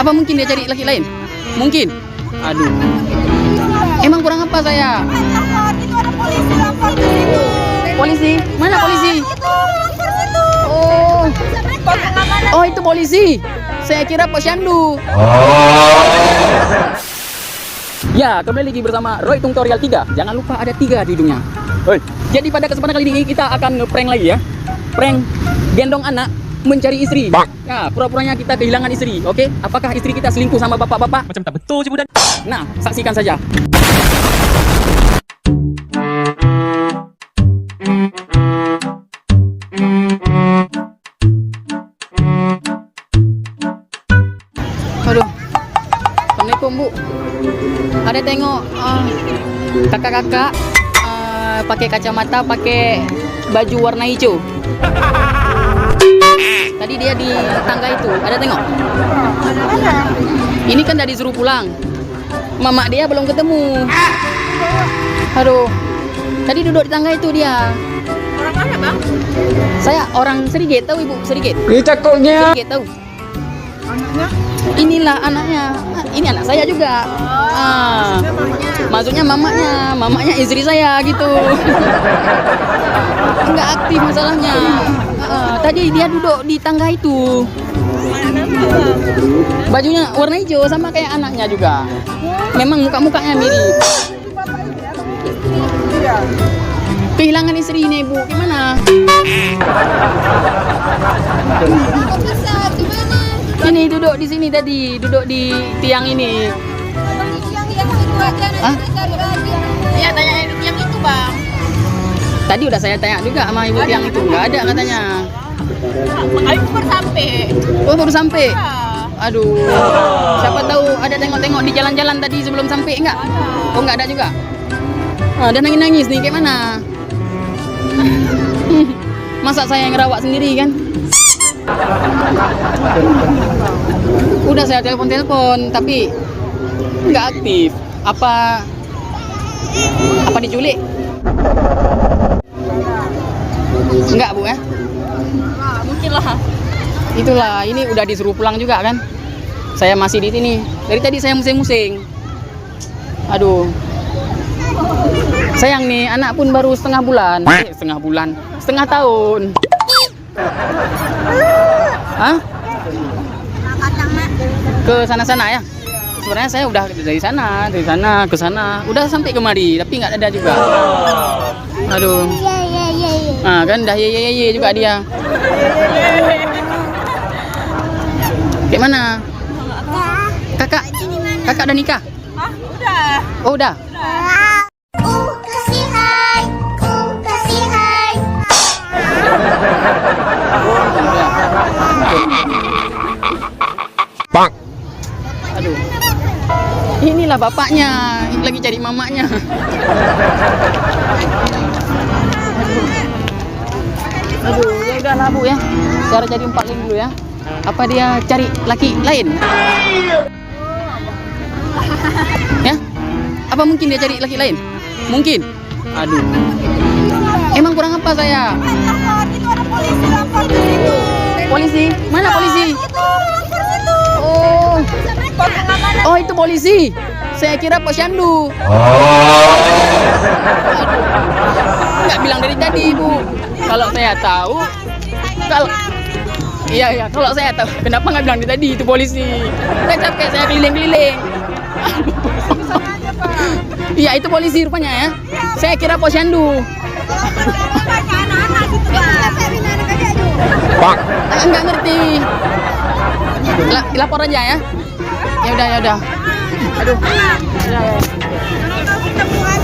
Apa mungkin dia cari laki lain? Mungkin. Aduh. Emang kurang apa saya? Itu ada polisi lapor ke situ. Polisi? Mana polisi? Itu lapor situ. Oh. Pengamanan. Oh, itu polisi. Saya kira posyandu. Ya, kembali lagi bersama Roy Tutorial 3. Jangan lupa ada 3 di hidungnya. Jadi pada kesempatan kali ini kita akan nge-prank lagi ya. Prank gendong anak mencari istri. Nah, pura-puranya kita kehilangan istri. Oke? Apakah istri kita selingkuh sama bapak-bapak? Macam tak betul sih budan. Nah, saksikan saja. Aduh. Assalamualaikum, Bu. Ada tengok kakak-kakak pakai kacamata, pakai baju warna hijau. Tadi dia di tangga itu, ada tengok? Ini kan udah disuruh pulang. Mama dia belum ketemu. Aduh. Tadi duduk di tangga itu dia. Orang mana, Bang? Saya orang Serigit, tahu Ibu Serigit? Ini cakoknya. Serigit tahu? Anaknya? Inilah anaknya. Ini anak saya juga. Maksudnya mamanya. Mamanya istri saya gitu. Enggak aktif masalahnya. Tadi dia duduk di tangga itu. Bajunya warna hijau sama kayak anaknya juga. Memang muka-mukanya mirip. Kehilangan istri ini, Bu. Gimana? Ini duduk di sini tadi, duduk di tiang ini. Hah? Iya, tanya yang itu, Bang. Tadi udah saya tanya juga sama ibu tiang itu, nggak ada katanya. Aku baru sampai. Oh, baru sampai. Ya. Aduh, siapa tahu ada tengok-tengok di jalan-jalan tadi sebelum sampai enggak? Oh, enggak ada juga. Ada nangis-nangis nih, kayak mana? Masa saya yang ngerawat sendiri kan? Udah saya telepon-telepon tapi nggak aktif. Apa diculik? Enggak, Bu ya? Mungkin lah. Itulah, ini udah disuruh pulang juga kan? Saya masih di sini. Dari tadi saya musing-musing. Aduh. Sayang nih, anak pun baru setengah bulan. Setengah tahun. Hah? Ke sana-sana ya? Sebenarnya saya udah dari sana ke sana, udah sampai kemari, tapi nggak ada juga. Aduh. Nah, kan dah ye juga dia. Kayak mana? Kakak udah nikah? Hah? Udah. Oh, udah. Bang. Aduh. Inilah bapaknya, lagi cari mamanya. Aduh, ya udahlah Bu ya. Cara jadi 4 link dulu ya. Apa dia cari laki lain? Ya? Apa mungkin dia cari laki lain? Mungkin. Aduh. Emang kurang apa saya? Itu ada polisi lapor ke situ. Polisi? Mana polisi? Itu lapor situ. Oh. Pengamanan. Oh, itu polisi. Saya kira posyandu. Nggak bilang dari tadi, Bu. Kalau saya tahu, kalau saya tahu, kenapa nggak bilang dari tadi itu polisi? Saya capek, saya keliling-keliling. Iya, itu polisi rupanya ya. Saya kira posyandu. Anak-anak gitu, Bang. Nggak ngerti. Lapor aja ya. Ya udah. Aduh. Ya.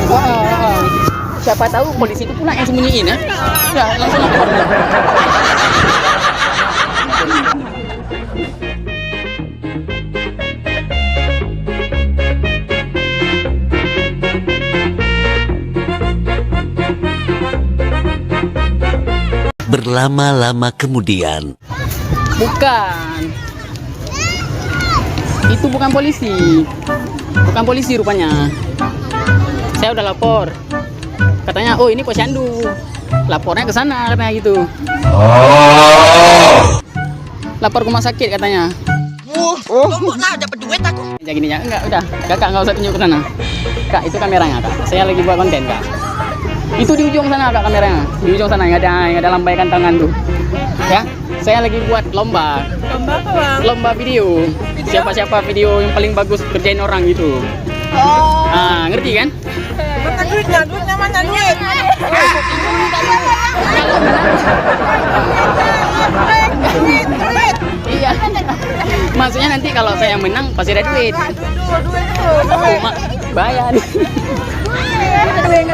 Oh. Siapa tahu polisi itu pula yang sembunyiin ya. Ya, langsung lapor. Berlama-lama kemudian. Bukan. Itu bukan polisi. Bukan polisi rupanya. Saya udah lapor. Katanya, oh ini posyandu. Lapornya ke sana katanya gitu. Lapor ke rumah sakit katanya. Lah dapat duit aku. Ya gininya, enggak, udah. Kakak nggak usah tunjuk ke sana. Kak, itu kameranya, Kak. Saya lagi buat konten, Kak. Itu di ujung sana, Kak, kameranya. Di ujung sana yang ada lambaikan tangan tuh. Ya, saya lagi buat lomba. Lomba apa, Bang? Lomba video. Siapa-siapa video yang paling bagus kerjain orang gitu. Oh. Ah, ngerti kan? Mana duitnya? Duitnya mana duit? Duit. Iya. Maksudnya nanti kalau saya menang pasti ada duit. Duit. Oh, bayar. Ada duit.